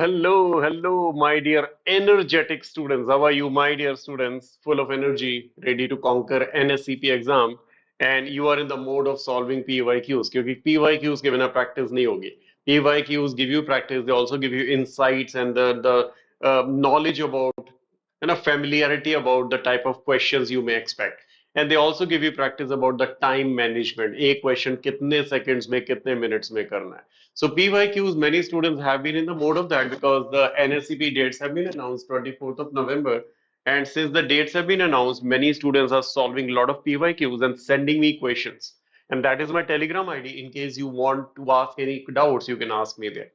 hello, my dear energetic students. How are you, my dear students? Full of energy, ready to conquer NSEP exam, and you are in the mode of solving PYQs. क्योंकि PYQs के बिना practice नहीं होगी. PYQs give you practice. They also give you insights and the knowledge about and a familiarity about the type of questions you may expect. And they also give you practice about the time management. एक question कितने seconds में कितने minutes में करना है. So PYQs, many students have been in the mode of that because the NSEP dates have been announced 24th of November. And since the dates have been announced, many students are solving a lot of PYQs and sending me questions. And that is my Telegram ID. In case you want to ask any doubts, you can ask me there.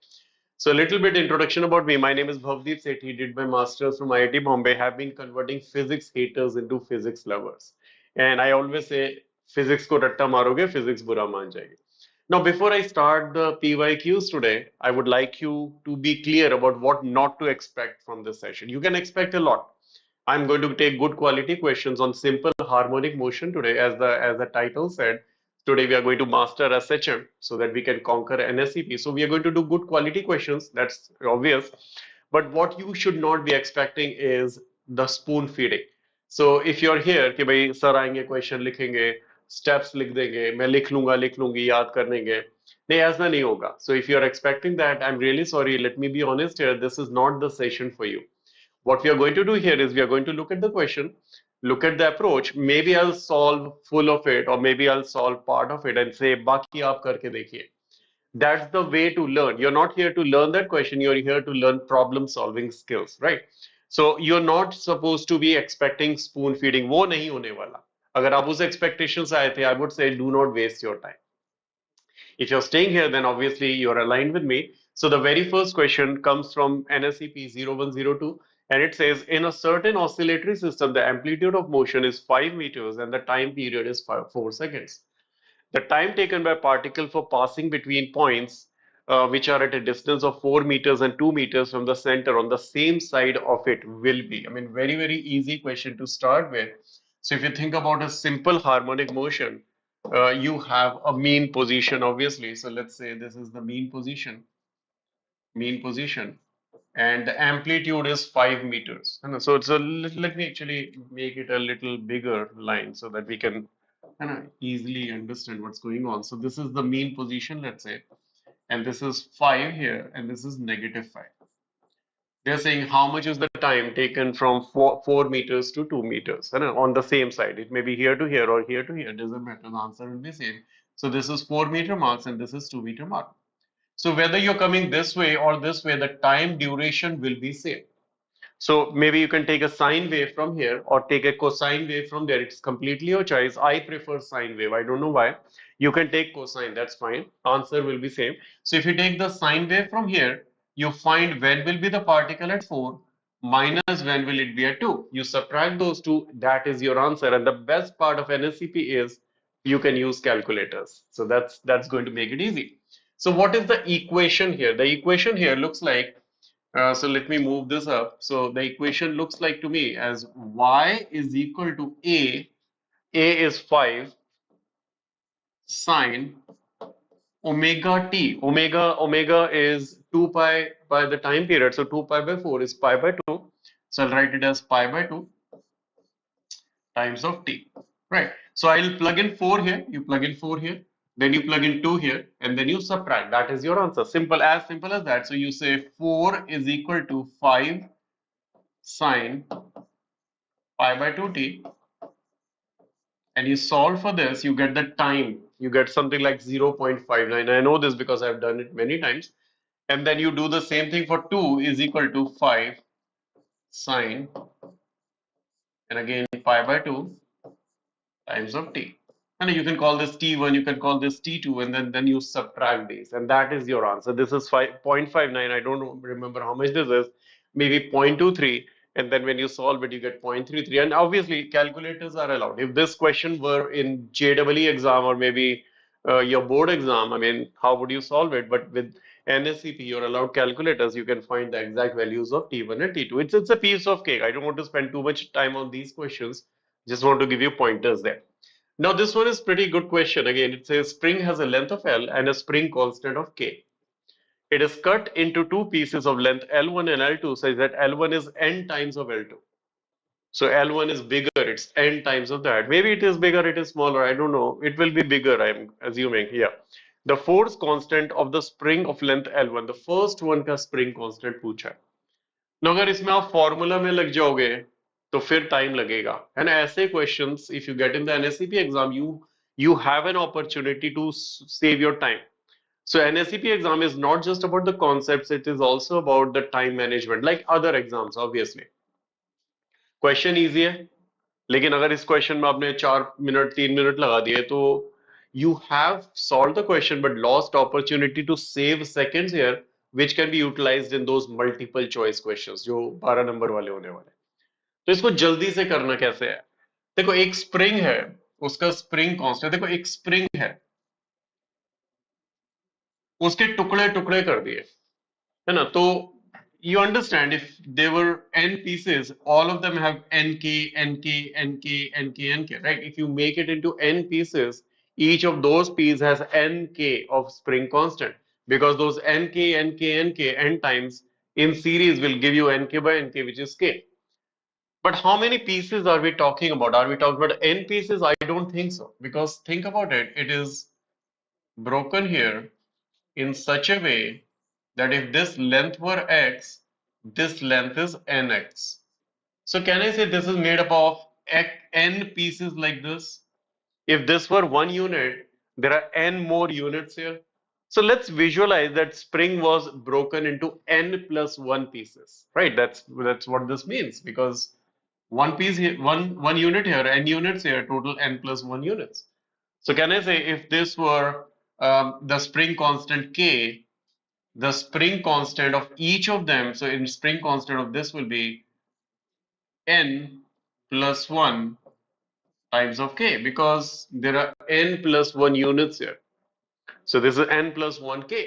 So a little bit introduction about me. My name is Bhavdeep Sethi. Did my masters from IIT Bombay. Have been converting physics haters into physics lovers. And I always say, physics ko ratta maroge, physics bura maan jayegi. Now, before I start the PYQs today, I would like you to be clear about what not to expect from this session. You can expect a lot. I'm going to take good quality questions on simple harmonic motion today, as the title said. Today we are going to master SHM so that we can conquer NSEP. So we are going to do good quality questions. That's obvious. But what you should not be expecting is the spoon feeding. So if you're here कि भाई sir आएंगे question लिखेंगे steps लिख देंगे मैं लिख लूंगी याद कर लेंगे नहीं ऐसा नहीं होगा. So if you're expecting that, I'm really sorry. Let me be honest here. This is not the session for you. What we are going to do here is we are going to look at the question, look at the approach. Maybe I'll solve full of it, or maybe I'll solve part of it and say, "Baki aap karke dekhiye." That's the way to learn. You're not here to learn that question. You're here to learn problem solving skills, right? So you're not supposed to be expecting spoon feeding. वो नहीं होने वाला. अगर आप उस expectations से आए थे, I would say do not waste your time. If you're staying here, then obviously you're aligned with me. So the very first question comes from NSEP 0102, and it says, in a certain oscillatory system, the amplitude of motion is 5 meters and the time period is 4 seconds. The time taken by particle for passing between points which are at a distance of 4 meters and 2 meters from the center on the same side of it will be. I mean, very easy question to start with. So if you think about a simple harmonic motion, you have a mean position, obviously. So let's say this is the mean position, and the amplitude is 5 meters. So it's let me actually make it a little bigger line so that we can easily understand what's going on. So this is the mean position, let's say, and this is 5 here, and this is -5. They're saying how much is the time taken from 4 meters to 2 meters on the same side. It may be here to here or here to here, doesn't matter. The answer will be same. So this is 4-meter marks and this is 2-meter mark. So whether you're coming this way or this way, the time duration will be same. So maybe you can take a sine wave from here or take a cosine wave from there. It's completely your choice. I prefer sine wave. I don't know why. You can take cosine. That's fine. Answer will be same. So if you take the sine wave from here, you find when will be the particle at 4 minus when will it be at 2. You subtract those two. That is your answer. And the best part of NSCP is you can use calculators. So that's going to make it easy. So what is the equation here? The equation here looks like so let me move this up. So the equation looks like to me as y is equal to A is 5 sine omega t. Omega is 2 pi by the time period. So 2 pi by 4 is pi by 2. So I'll write it as pi by 2 times of t. Right. So I'll plug in 4 here. You plug in 4 here. Then you plug in 2 here. And then you subtract. That is your answer. Simple as that. So you say 4 is equal to 5 sine pi by 2t, and you solve for this, you get the time. You get something like 0.59. I know this because I've done it many times. And then you do the same thing for 2 is equal to 5 sine, and again pi by 2 times of t. And you can call this T1, you can call this T2, and then you subtract these, and that is your answer. This is 0.59. I don't remember how much this is, maybe 0.23. And then when you solve it, you get 0.33. And obviously, calculators are allowed. If this question were in JEE exam or maybe your board exam, I mean, how would you solve it? But with NSCP, you're allowed calculators. You can find the exact values of T1 and T2. It's a piece of cake. I don't want to spend too much time on these questions. Just want to give you pointers there. Now this one is pretty good question. Again, it says spring has a length of L and a spring constant of K. It is cut into two pieces of length L1 and L2 such that L1 is n times of L2. So L1 is bigger, it's n times of that. Maybe it is bigger, it is smaller, I don't know. It will be bigger, I'm assuming. Yeah. The force constant of the spring of length L1, the first one का spring constant पूछा है. ना अगर इसमें आप formula में लग जाओगे तो फिर टाइम लगेगा है ना. ऐसे questions if you get in the NSCP exam you have an opportunity to save your time. So NSEP exam is not just about the concepts, it is also about the time management, like other exams, obviously. Question easy है, लेकिन अगर इस question में आपने 4 minute 3 minute लगा दिए तो you have solved the question but lost opportunity to save seconds here which can be utilized in those multiple choice questions जो 12 नंबर वाले होने वाले. तो इसको जल्दी से करना कैसे है. देखो एक स्प्रिंग है, उसका स्प्रिंग कांस्टेंट, देखो एक स्प्रिंग है, उसके टुकड़े टुकड़े कर दिए है ना. तो you understand if there were n pieces, all of them have nk, nk, nk, nk, nk, right? If you make it into n pieces, each of those pieces has nk of spring constant because those nk, nk, nk n times in series will give you nk by nk, which is k. But how many pieces are we talking about? Are we talking about n pieces? I don't think so, because think about it, it is broken here in such a way that if this length were x, this length is nx. So can I say this is made up of n pieces like this? If this were 1 unit, there are n more units here. So let's visualize that spring was broken into n plus 1 pieces, right? That's what this means, because one piece here, one unit here, n units here, total n plus 1 units. So can I say if this were the spring constant k, the spring constant of each of them, so in spring constant of this will be n plus 1 times of k, because there are n plus 1 units here. So this is n plus 1k.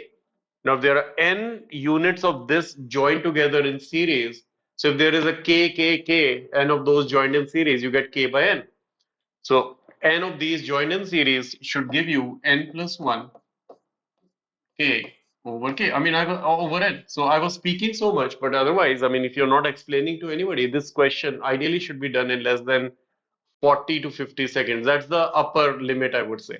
Now if there are n units of this joined together in series, so if there is a k, k, k, n of those joined in series, you get k by n. So n of these joined in series should give you n plus 1 k over k. I mean, I was over n. So I was speaking so much, but otherwise, I mean, if you're not explaining to anybody, this question ideally should be done in less than 40 to 50 seconds. That's the upper limit, I would say.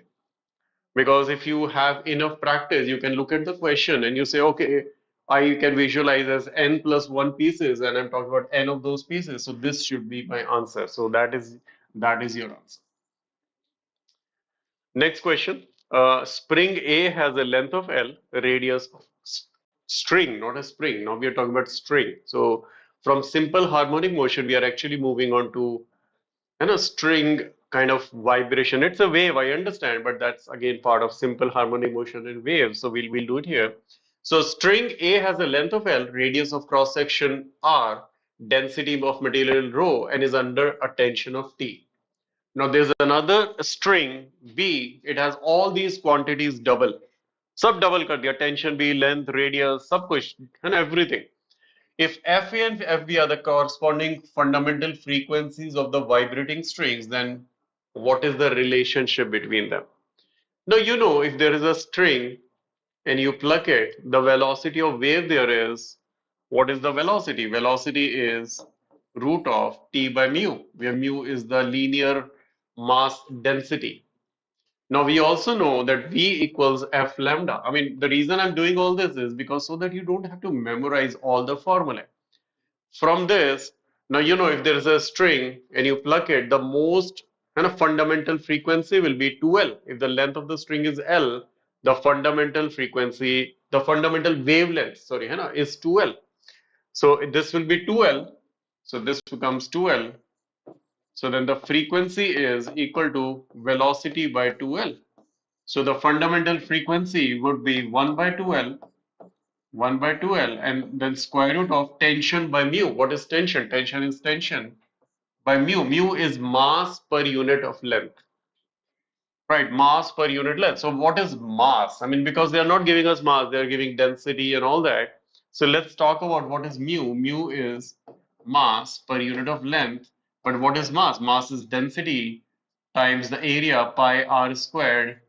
Because if you have enough practice, you can look at the question and you say, okay, I can visualize as n plus 1 pieces, and I'm talking about n of those pieces. So this should be my answer. So that is your answer. Next question. Spring A has a length of L, radius of string, not a spring. Now we are talking about string. So from simple harmonic motion, we are actually moving on to string kind of vibration. It's a wave, I understand, but that's again part of simple harmonic motion and waves. So we'll do it here. So string A has a length of L, radius of cross section R, density of material rho, and is under a tension of T. Now there's another string B, it has all these quantities double. Sub double kar diya, tension B, length, radius, sab kuch, and everything. If FA and FB are the corresponding fundamental frequencies of the vibrating strings, then what is the relationship between them? Now you know if there is a string and you pluck it, the velocity of wave there is, what is the velocity? Velocity is root of T by mu, where mu is the linear mass density. Now we also know that V equals F lambda. I mean, the reason I'm doing all this is because so that you don't have to memorize all the formulae. From this, now you know if there is a string and you pluck it, the most kind of fundamental frequency will be 2L. If the length of the string is L, the fundamental frequency, the fundamental wavelength, sorry, is 2L. So this will be 2L. So this becomes 2L. So then the frequency is equal to velocity by 2L. So the fundamental frequency would be 1 by 2L, 1 by 2L, and then square root of tension by mu. What is tension? Tension is tension by mu. Mu is mass per unit of length, right? Mass per unit length. So what is mass? I mean, because they are not giving us mass, they are giving density and all that. So let's talk about what is mu. Mu is mass per unit of length. But what is mass? Mass is density times the area pi r squared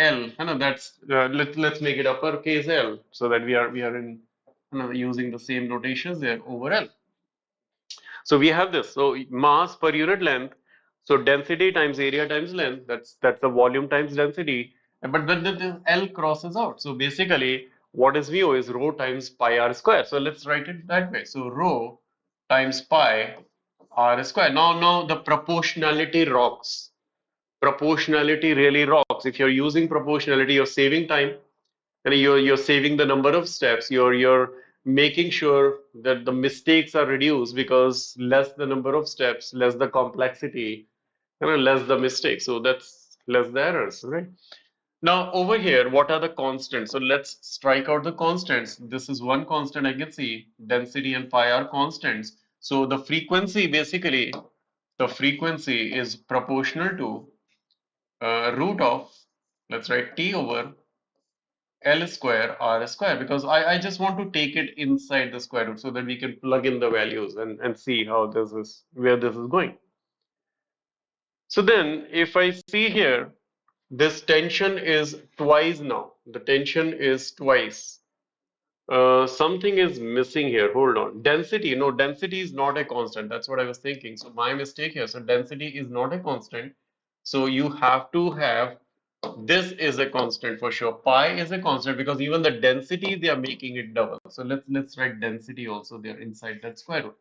L, that's let's make it uppercase L so that we are in using the same notations there over L. So we have this. So mass per unit length. So density times area times length. That's the volume times density. But then this L crosses out. So basically, what is VO is rho times pi r square. So let's write it that way. So rho times pi r square. Now the proportionality rocks. Proportionality really rocks. If you're using proportionality, you're saving time and you're saving the number of steps. You're making sure that the mistakes are reduced because less the number of steps, less the complexity, less the mistakes. So that's less the errors, right? Now over here, what are the constants? So let's strike out the constants. This is one constant I can see. Density and pi are constants. So the frequency basically, the frequency is proportional to root of, let's write T over L square R square, because I just want to take it inside the square root so that we can plug in the values and see how this is, where this is going. So then if I see here, this tension is twice now. The tension is twice. Something is missing here. Hold on. Density. No, density is not a constant. That's what I was thinking. So my mistake here. So density is not a constant. So you have to have this is a constant for sure. Pi is a constant because even the density they are making it double. So let's write density also there inside that square root.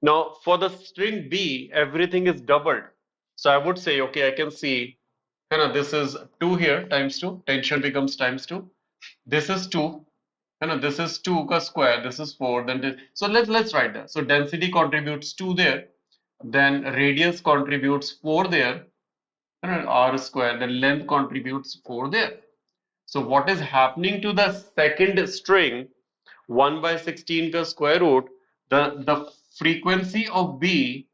Now for the string B, everything is doubled. So I would say, okay, I can see, this is 2 here times 2. Tension becomes times 2. This is 2. This is 2 ka square. This is 4. Then so let's write that. So density contributes 2 there. Then radius contributes 4 there. R square. Then length contributes 4 there. So what is happening to the second string, 1 by 16 ka square root, the frequency of B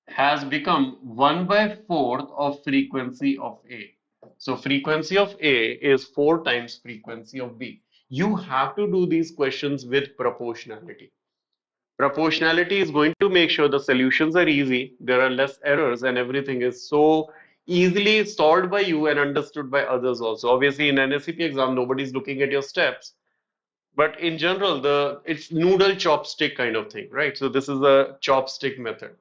has become 1 by 4th of frequency of A. So frequency of A is 4 times frequency of B. You have to do these questions with proportionality. Proportionality is going to make sure the solutions are easy, there are less errors, and everything is so easily solved by you and understood by others also. Obviously, in NSEP exam, nobody's looking at your steps, but in general, it's noodle chopstick kind of thing, right? So this is a chopstick method.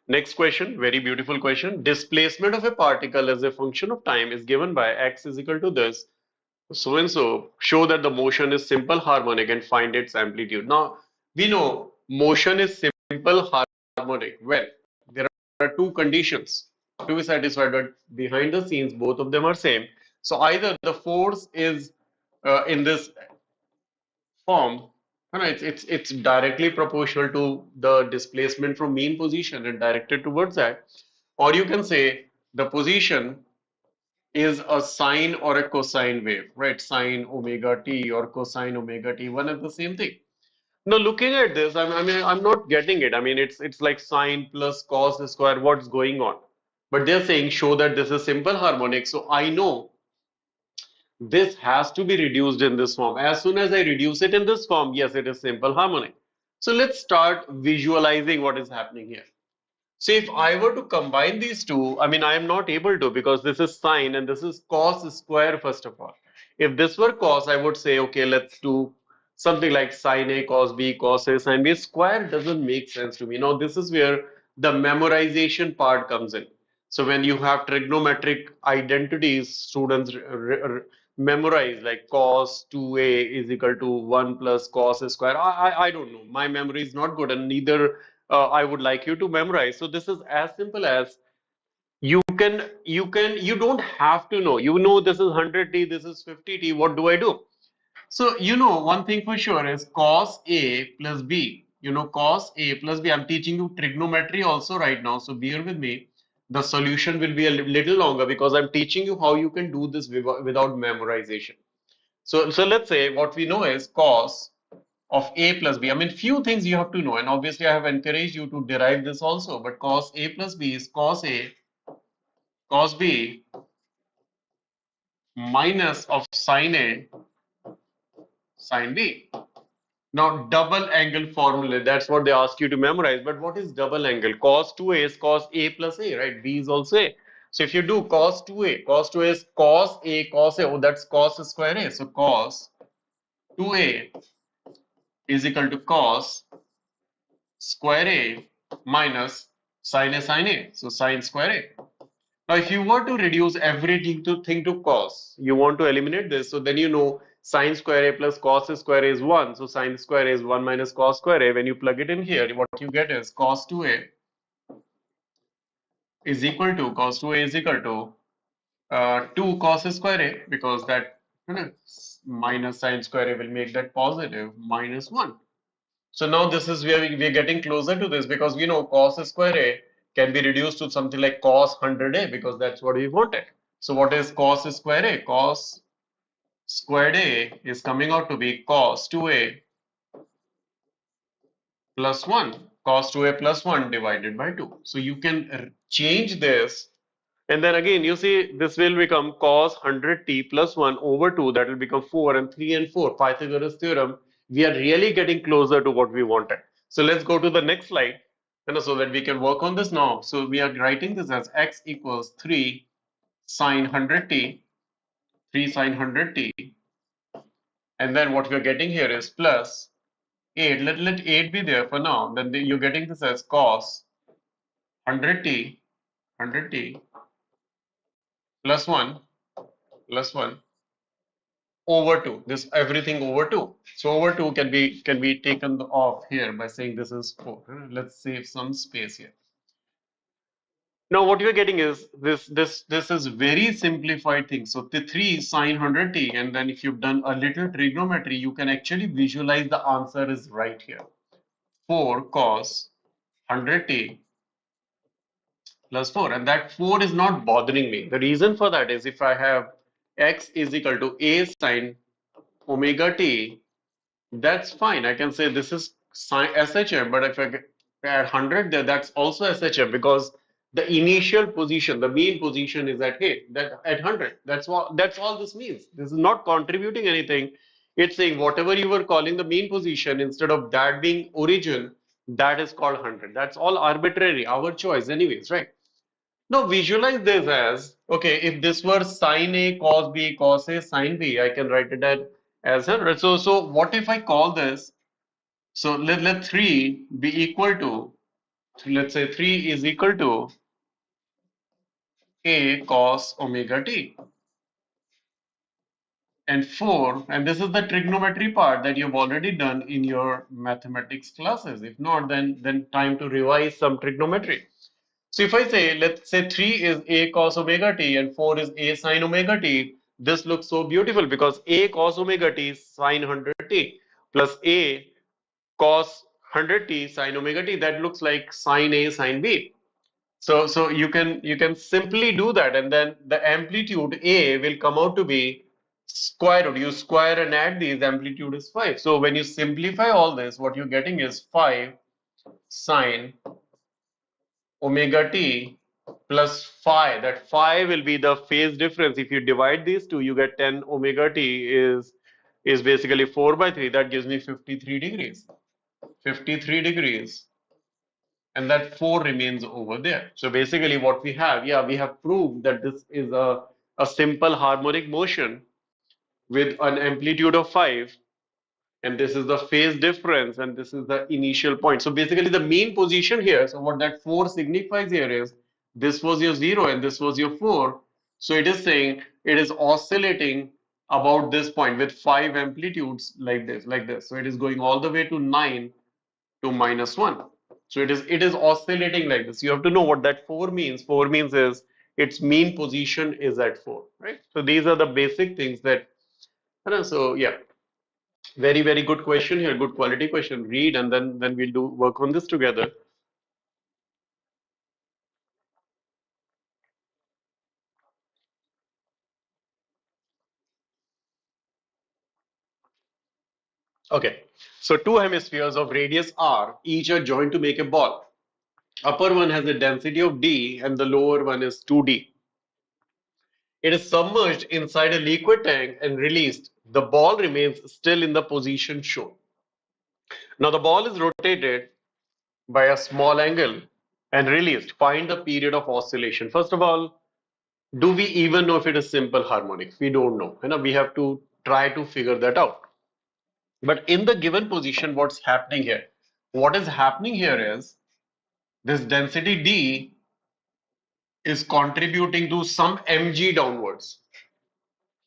Next question, very beautiful question. Displacement of a particle as a function of time is given by x is equal to this. So and so, show that the motion is simple harmonic and find its amplitude. Now, we know motion is simple harmonic. Well, there are two conditions to be satisfied, but behind the scenes, both of them are same. So either the force is in this form, it's directly proportional to the displacement from mean position and directed towards that, or you can say the position is a sine or a cosine wave, right? Sine omega t or cosine omega t, one and the same thing. Now, looking at this, I'm not getting it. I mean, it's like sine plus cos square. What's going on? But they're saying show that this is simple harmonic. So I know this has to be reduced in this form. As soon as I reduce it in this form, yes, it is simple harmonic. So let's start visualizing what is happening here. So if I were to combine these two, I mean, I am not able to because this is sine and this is cos square, first of all. If this were cos, I would say, okay, let's do something like sine A, cos B, cos A, sine B. Square doesn't make sense to me. Now, this is where the memorization part comes in. So when you have trigonometric identities, students memorize like cos 2a is equal to 1 plus cos square. I don't know. My memory is not good and neither I would like you to memorize. So this is as simple as you don't have to know. You know this is 100t, this is 50t. What do I do? So one thing for sure is cos A plus B. Cos A plus B. I'm teaching you trigonometry also right now, so bear with me. The solution will be a little longer because I'm teaching you how you can do this without memorization. So let's say what we know is cos of A plus B. I mean, few things you have to know, and obviously I have encouraged you to derive this also. But cos A plus B is cos A cos B minus of sine A sine B. Now, double angle formula, that's what they ask you to memorize. But what is double angle? Cos 2A is cos A plus A, right? B is also A. So if you do cos 2a is cos a cos a. Oh, that's cos square a. So cos 2a is equal to cos square a minus sin a sin a. So sin square a. Now, if you were to reduce everything to cos, you want to eliminate this. So then you know sin square a plus cos square a is 1. So sin square a is 1 minus cos square a. When you plug it in here, what you get is cos 2a is equal to 2 cos square a, because that minus sin square a will make that positive minus 1. So now this is where we're getting closer to this, because we know cos square a can be reduced to something like cos 100a, because that's what we wanted. So what is cos square a? Cos squared a is coming out to be cos 2a plus 1. Cos 2a plus 1 divided by 2. So you can change this. And then again, you see, this will become cos 100t plus 1 over 2. That will become 4, and 3 and 4. Pythagoras theorem. We are really getting closer to what we wanted. So let's go to the next slide, so that we can work on this now. So we are writing this as x equals 3 sine 100t, 3 sine 100t. And then what we are getting here is plus 8. Let 8 be there for now. Then you're getting this as cos 100t plus 1 plus 1 over 2. This everything over 2. So over 2 can be taken off here by saying this is 4. Let's save some space here. Now what you're getting is this is very simplified thing. So the 3 sine 100t, and then if you've done a little trigonometry, you can actually visualize the answer is right here. 4 cos 100t plus 4, and that 4 is not bothering me. The reason for that is if I have x is equal to a sine omega t, that's fine. I can say this is SHM, but if I add 100 there, that's also SHM, because the initial position, the mean position is at at 100. That's all this means. This is not contributing anything. It's saying whatever you were calling the mean position, instead of that being origin, that is called 100. That's all arbitrary, our choice anyways, right? Now visualize this as, okay, if this were sine A cos B cos A sine B, I can write it as 100. So what if I call this, so let 3 be equal to, let's say 3 is equal to A cos omega t, and 4, and this is the trigonometry part that you've already done in your mathematics classes. If not, then time to revise some trigonometry. So if I say, let's say 3 is A cos omega t and 4 is A sine omega t, this looks so beautiful, because A cos omega t is sine 100t plus A cos 100t sine omega t, that looks like sine A sine B. So you can simply do that, and then the amplitude A will come out to be square root. You square and add these, amplitude is 5. So when you simplify all this, what you're getting is 5 sine omega t plus phi. That phi will be the phase difference. If you divide these two, you get 10 omega t is basically 4 by 3. That gives me 53 degrees. 53 degrees. And that 4 remains over there. So basically what we have, yeah, we have proved that this is a simple harmonic motion with an amplitude of 5, and this is the phase difference, and this is the initial point. So basically the mean position here, so what that 4 signifies here is this was your 0 and this was your 4. So it is saying it is oscillating about this point with 5 amplitudes like this. So it is going all the way to 9 to -1. So it is oscillating like this. You have to know what that 4 means. 4 means is its mean position is at 4, right? So these are the basic things that, so yeah. Very, very good question here. Good quality question. Read, and then we'll do work on this together. Okay. So two hemispheres of radius r, each are joined to make a ball. Upper one has a density of d and the lower one is 2d. It is submerged inside a liquid tank and released. The ball remains still in the position shown. Now the ball is rotated by a small angle and released. Find the period of oscillation. First of all, do we even know if it is simple harmonic? We don't know. You know, we have to try to figure that out. But in the given position, what's happening here? What is happening here is this density D is contributing to some mg downwards.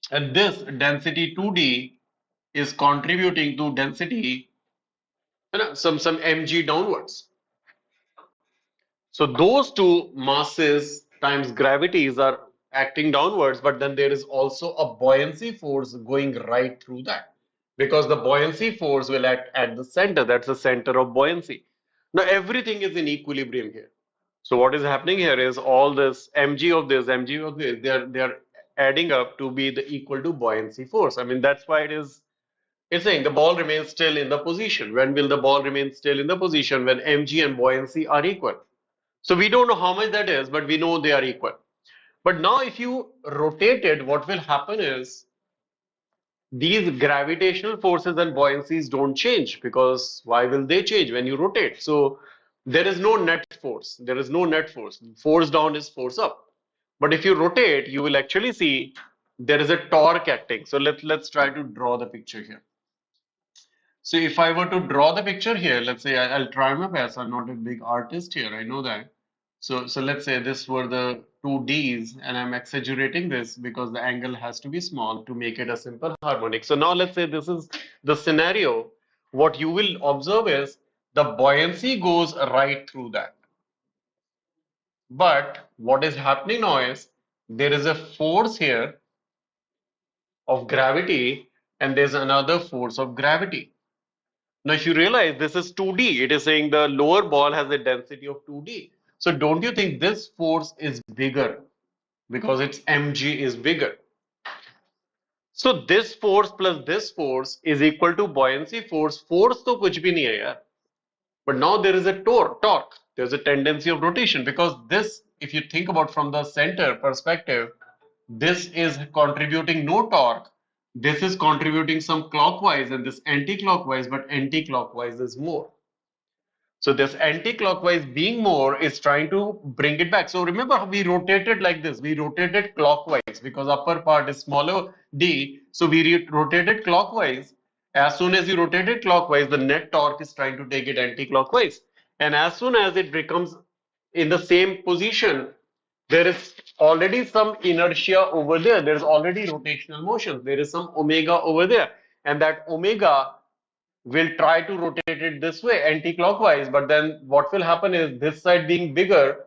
And this density 2D is contributing to density, you know, some mg downwards. So those two masses times gravities are acting downwards, but then there is also a buoyancy force going right through that, because the buoyancy force will act at the center. That's the center of buoyancy. Now everything is in equilibrium here. So what is happening here is all this mg of this, mg of this, they're adding up to be the equal to buoyancy force. I mean, that's why it's saying the ball remains still in the position. When will the ball remain still in the position? When mg and buoyancy are equal. So we don't know how much that is, but we know they are equal. But now if you rotate it, what will happen is these gravitational forces and buoyancies don't change, because why will they change when you rotate? So there is no net force. There is no net force. Force down is force up. But if you rotate, you will actually see there is a torque acting. So let's try to draw the picture here. So if I were to draw the picture here, let's say I'll try my best. I'm not a big artist here, I know that. So let's say this were the two Ds, and I'm exaggerating this because the angle has to be small to make it a simple harmonic. So now let's say this is the scenario. What you will observe is the buoyancy goes right through that. But what is happening now is there is a force here of gravity, and there's another force of gravity. Now, if you realize this is 2D, it is saying the lower ball has a density of 2D. So don't you think this force is bigger because its mg is bigger? So this force plus this force is equal to buoyancy force. Force तो कुछ भी नहीं है यार. But now there is a torque. There's a tendency of rotation, because this, if you think about from the center perspective, this is contributing no torque. This is contributing some clockwise and this anti-clockwise, but anti-clockwise is more. So this anti-clockwise being more is trying to bring it back. So remember, we rotated like this. We rotated clockwise because upper part is smaller d. So we rotated clockwise. As soon as you rotate it clockwise, the net torque is trying to take it anti-clockwise. And as soon as it becomes in the same position, there is already some inertia over there. There's already rotational motion. There is some omega over there. And that omega will try to rotate it this way anti-clockwise, but then what will happen is this side being bigger,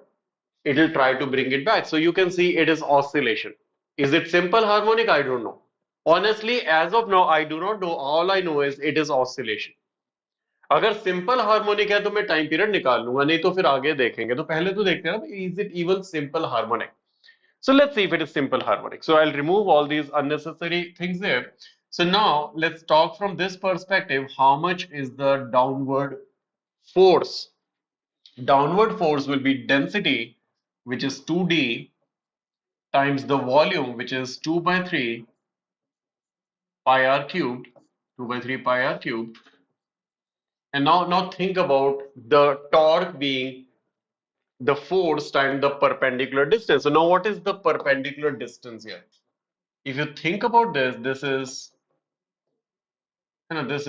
it will try to bring it back. So you can see it is oscillation. Is it simple harmonic? I don't know. Honestly, as of now, I do not know. All I know is it is oscillation. अगर simple harmonic है तो मैं time period निकाल लूंगा, नहीं तो फिर आगे देखेंगे. तो पहले तो देखते हैं ना, is it even simple harmonic. So let's see if it is simple harmonic. So I'll remove all these unnecessary things there. So now let's talk from this perspective. How much is the downward force? Downward force will be density, which is 2D, times the volume, which is 2 by 3 pi r cubed, 2 by 3 pi r cubed. And now think about the torque being the force times the perpendicular distance. So now what is the perpendicular distance here? If you think about this, this is, you know, this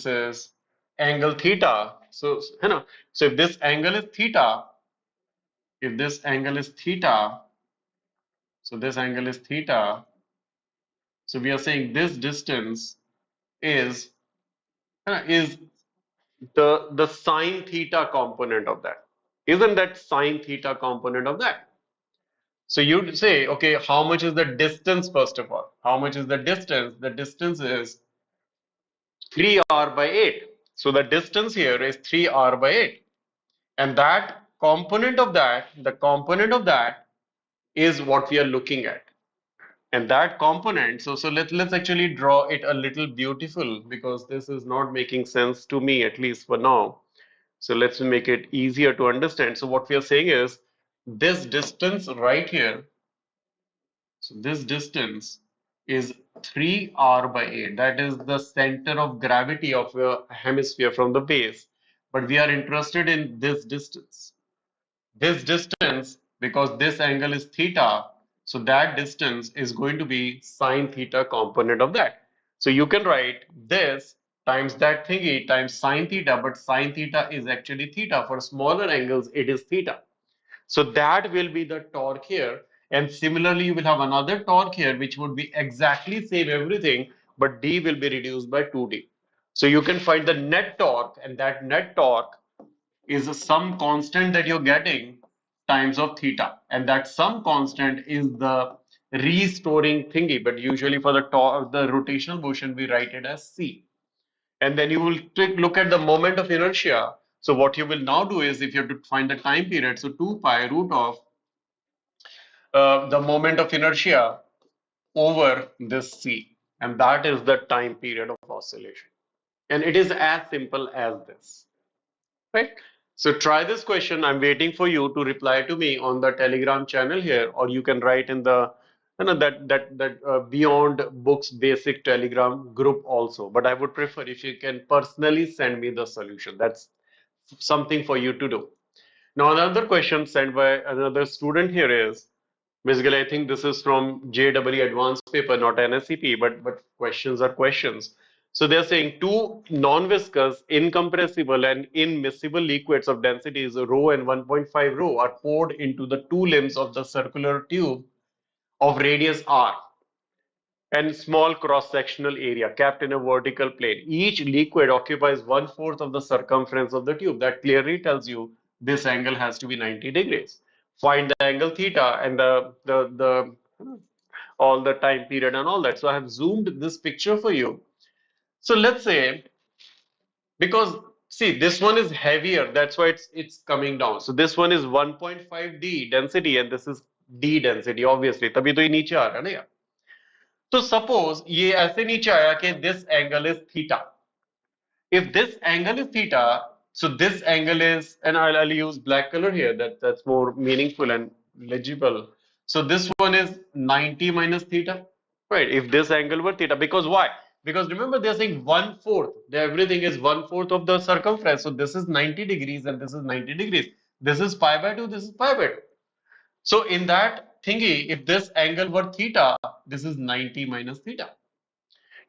is angle theta. So, you know, so if this angle is theta, if this angle is theta, so this angle is theta. So we are saying this distance is, you know, is the sine theta component of that. Isn't that sine theta component of that? So you'd say, okay, how much is the distance first of all? How much is the distance? The distance is 3r by 8. So the distance here is 3r by 8. And that component of that, the component of that is what we are looking at. And that component, so let's actually draw it a little beautiful, because this is not making sense to me, at least for now. So let's make it easier to understand. So what we are saying is this distance right here, so this distance is 3r by 8. That is the center of gravity of a hemisphere from the base. But we are interested in this distance. This distance, because this angle is theta, So that distance is going to be sine theta component of that. So you can write this times that thingy times sine theta, but sine theta is actually theta. For smaller angles, it is theta. So that will be the torque here. And similarly, you will have another torque here, which would be exactly same everything, but D will be reduced by 2D. So you can find the net torque, and that net torque is some constant that you're getting times of theta. And that some constant is the restoring thingy, but usually for the rotational motion, we write it as C. And then you will take look at the moment of inertia. So what you will now do is, if you have to find the time period, so 2 pi root of the moment of inertia over this C, and that is the time period of oscillation. And it is as simple as this, right? So try this question. I'm waiting for you to reply to me on the Telegram channel here, or you can write in the Beyond Books Basic Telegram group also. But I would prefer if you can personally send me the solution. That's something for you to do. Now, another question sent by another student here is, basically, I think this is from JEE Advanced paper, not NSEP, but questions are questions. So they're saying two non-viscous, incompressible, and immiscible liquids of densities rho and 1.5 rho are poured into the two limbs of the circular tube of radius r and small cross-sectional area capped in a vertical plane. Each liquid occupies 1/4 of the circumference of the tube. That clearly tells you this angle has to be 90 degrees. Find the angle theta and the all the time period and all that. So I have zoomed this picture for you. So let's say, because see, this one is heavier, that's why it's coming down. So this one is 1.5 D density and this is D density, obviously. तभी तो ये नीचे आ रहा है ना यार. So suppose ये ऐसे नीचे आया कि this angle is theta. If this angle is theta, so this angle is, and I'll use black color here, that's more meaningful and legible. So this one is 90 minus theta, right? If this angle were theta, because why? Because remember they're saying 1/4, everything is 1/4 of the circumference. So this is 90 degrees and this is 90 degrees. This is pi by 2, this is pi by 2. So in that thingy, if this angle were theta, this is 90 minus theta.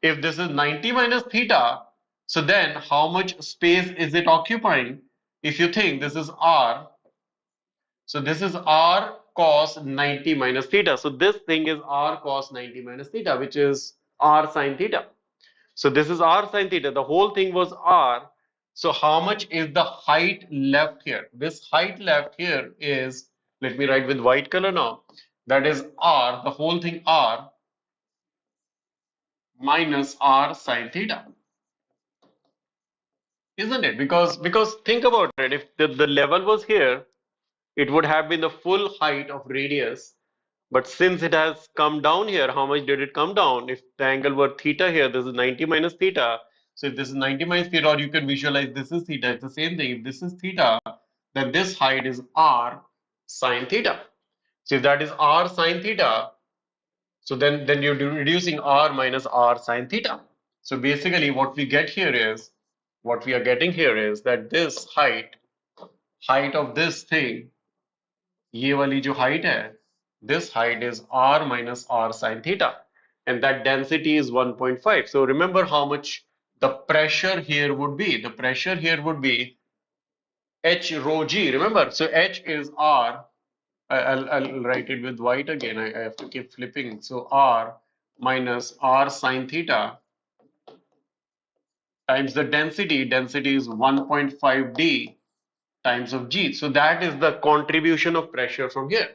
If this is 90 minus theta, so then how much space is it occupying? If you think this is r, so this is r cos 90 minus theta. So this thing is r cos 90 minus theta, which is r sine theta. So this is r sine theta. The whole thing was r. So how much is the height left here? This height left here is, let me write with white color now. That is r, the whole thing r minus r sine theta. Isn't it? Because think about it. If the level was here, it would have been the full height of radius. But since it has come down here, how much did it come down? If the angle were theta here, this is 90 minus theta. So if this is 90 minus theta, or you can visualize this is theta, it's the same thing. If this is theta, then this height is r sine theta. So if that is r sine theta, so then you're reducing r minus r sine theta. So basically what we get here is, what we are getting here is that this height of this thing, ये वाली जो height है, this height is r minus r sine theta, and that density is 1.5. So remember how much the pressure here would be. The pressure here would be h rho g. Remember, so h is r. I'll write it with white again. I have to keep flipping. So r minus r sine theta times the density. Density is 1.5 d times of g. So that is the contribution of pressure from here.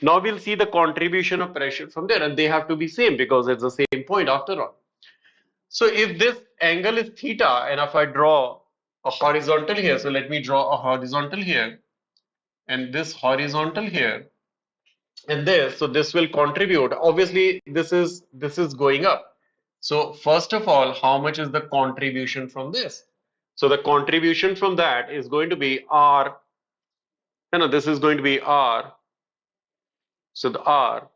Now we'll see the contribution of pressure from there, and they have to be same because it's the same point after all. So if this angle is theta, and if I draw a horizontal here, so let me draw a horizontal here, and this horizontal here, and this, so this will contribute. Obviously, this is going up. So first of all, how much is the contribution from this? So the contribution from that is going to be r. No, this is going to be r. So the r.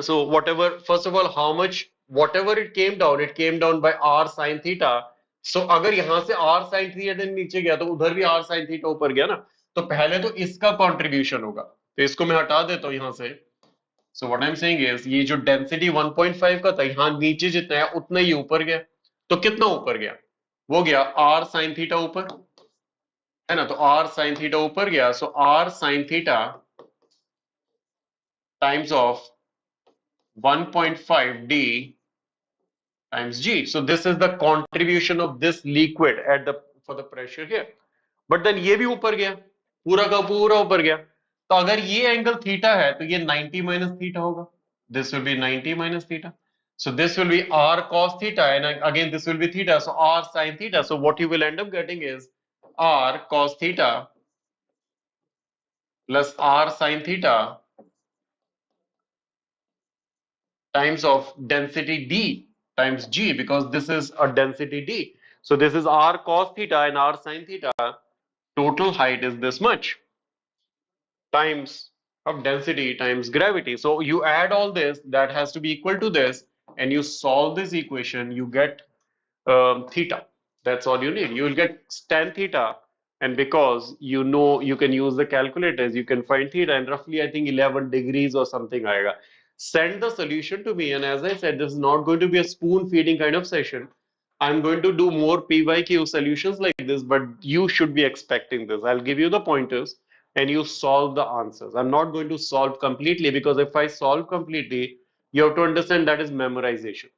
So whatever, first of all, how much, whatever it came down by r sine theta. So अगर यहाँ से r sine theta नीचे गया तो उधर भी r sine theta ऊपर गया ना, तो पहले तो इसका contribution होगा, तो इसको मैं हटा देता हूँ यहाँ से. So what I am saying is ये जो डेंसिटी 1.5 का था यहाँ नीचे जितना है उतना ही ऊपर गया। तो कितना ऊपर गया? वो गया r sin थीटा ऊपर, है ना? तो r sin थीटा ऊपर गया, सो r sin theta times of 1.5 d times g. So this is the contribution of this liquid at the for the pressure here. But then ये भी ऊपर गया, पूरा का पूरा ऊपर गया। तो अगर ये एंगल थीटा है तो ये 90 माइनस थीटा होगा। This will be 90 minus theta. So this will be r cos theta, and again this will be theta. So r sin theta. So what you will end up getting is r cos theta plus r sin theta times of density d times g, because this is a density d. So this is r cos theta and r sin theta. Total height is this much times of density times gravity. So you add all this, that has to be equal to this, and you solve this equation, you get theta. That's all you need. You will get tan theta, and because you know you can use the calculators, you can find theta, and roughly I think 11 degrees or something aega. Send the solution to me, and as I said, this is not going to be a spoon feeding kind of session. I'm going to do more PYQ solutions like this, but you should be expecting this. I'll give you the pointers and you solve the answers. I'm not going to solve completely, because if I solve completely, you have to understand that is memorization.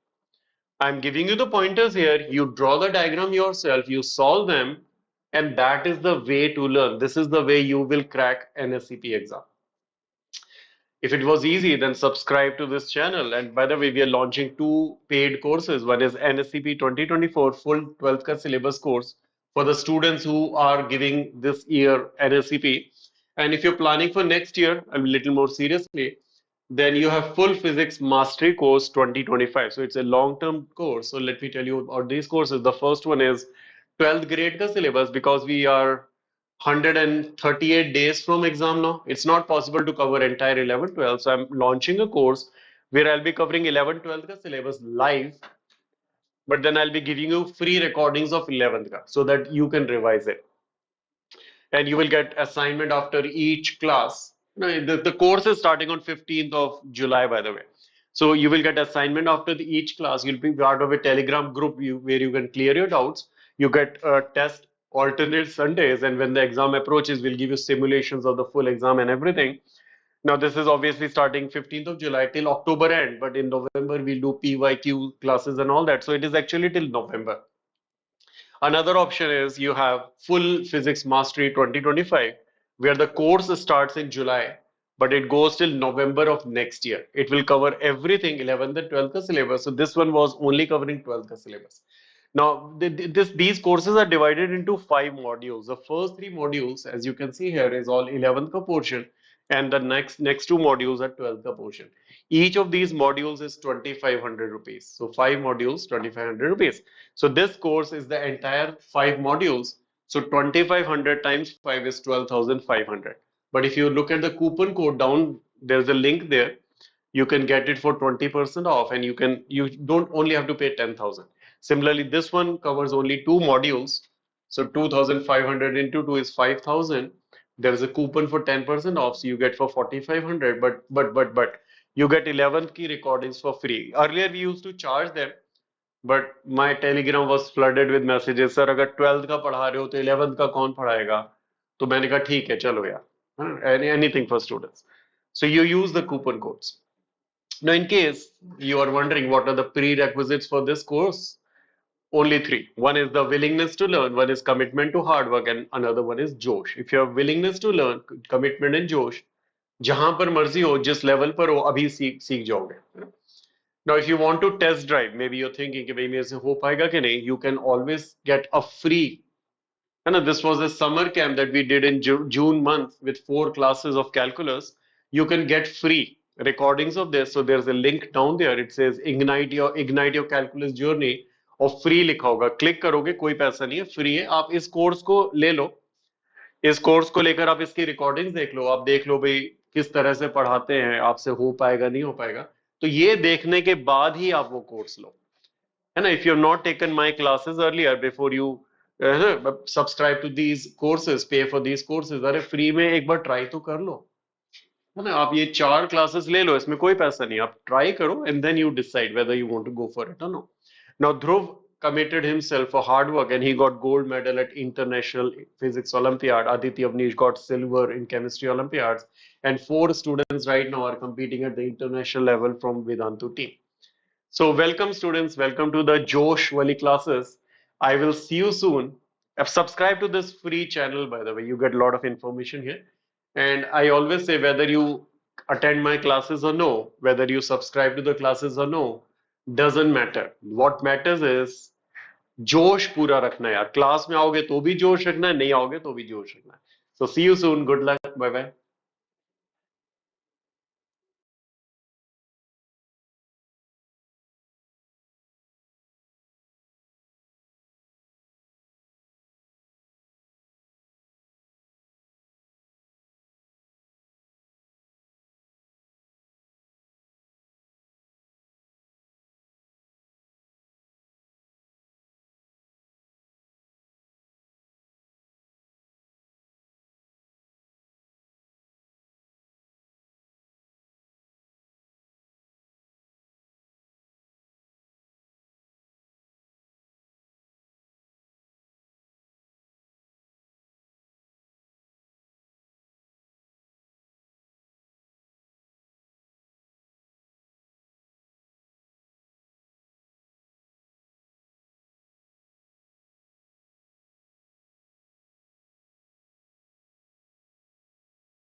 I'm giving you the pointers here. You draw the diagram yourself, you solve them, and that is the way to learn. This is the way you will crack NSEP exam. If it was easy, then subscribe to this channel. And by the way, we are launching two paid courses. One is NSEP 2024 full 12th ka syllabus course for the students who are giving this year NSEP. And if you're planning for next year, a little more seriously, then you have full physics mastery course 2025. So it's a long-term course. So let me tell you about these courses. The first one is 12th grade ka syllabus, because we are 138 days from exam now. It's not possible to cover entire 11, 12. So I'm launching a course where I'll be covering 11, 12 ka syllabus live, but then I'll be giving you free recordings of 11th ka so that you can revise it. And you will get assignment after each class. No, the course is starting on 15th of July, by the way. So you will get assignment after each class. You'll be part of a Telegram group where you can clear your doubts. You get a test alternate Sundays, and when the exam approaches, we'll give you simulations of the full exam and everything. Now, this is obviously starting 15th of July till October end, but in November, we'll do PYQ classes and all that. So it is actually till November. Another option is you have full physics mastery 2025, where the course starts in July, but it goes till November of next year. It will cover everything 11th and 12th syllabus. So this one was only covering 12th syllabus. Now, these courses are divided into 5 modules. The first 3 modules, as you can see here, is all 11th ka portion, and the next 2 modules are 12th ka portion. Each of these modules is 2,500 rupees. So 5 modules, 2,500 rupees. So this course is the entire 5 modules. So 2,500 times 5 is 12,500. But if you look at the coupon code down, there's a link there. You can get it for 20% off, and you don't only have to pay 10,000. Similarly, this one covers only 2 modules. So 2,500 into 2 is 5,000. There is a coupon for 10% off, so you get for 4,500. But you get 11 key recordings for free. Earlier we used to charge them, but my Telegram was flooded with messages. Sir, अगर 12th का पढ़ा रहे हो तो 11th का कौन पढ़ाएगा? तो मैंने कहा ठीक है चलो यार. Anything for students. So you use the coupon codes. Now, in case you are wondering what are the prerequisites for this course, only 3. One is the willingness to learn, one is commitment to hard work, and another one is Josh. If you have willingness to learn, commitment and Josh, जहां पर मर्जी हो, जिस level पर हो, अभी सीख जाओगे. Now, if you want to test drive, maybe you're thinking कि भाई मेरे से हो पाएगा कि नहीं, you can always get a free. And this was a summer camp that we did in June month with 4 classes of calculus. You can get free recordings of this. So there's a link down there. It says ignite your calculus journey, और free लिखा होगा. Click करोगे, कोई पैसा नहीं है, free है. आप इस कोर्स को ले लो. इस कोर्स को लेकर आप इसकी रिकॉर्डिंग्स देख लो. आप देख लो भाई किस तरह से पढ़ाते हैं, आपसे हो पाएगा नहीं हो पाएगा. तो ये देखने के बाद ही आप वो कोर्स लो, है ना. If you have not taken my classes earlier before you subscribe to these courses, pay for these courses, अरे फ्री में एक बार ट्राई तो कर लो. है ना, आप ये 4 क्लासेस ले लो, इसमें कोई पैसा नहीं, आप ट्राई करो and then you decide whether you want to go for it और no. Now Dhruv committed himself for hard work and he got gold medal at International Physics Olympiad. Aditya Avnish got silver in Chemistry Olympiads. And 4 students right now are competing at the international level from Vedantu team. So welcome students, welcome to the Josh Wali classes. I will see you soon. Subscribe to this free channel, by the way. You get a lot of information here. And I always say whether you attend my classes or no, whether you subscribe to the classes or no, doesn't matter. What matters is जोश पूरा रखना है यार. Class में आओगे तो भी जोश रखना है, नहीं आओगे तो भी जोश रखना है. So see you soon. Good luck. Bye bye.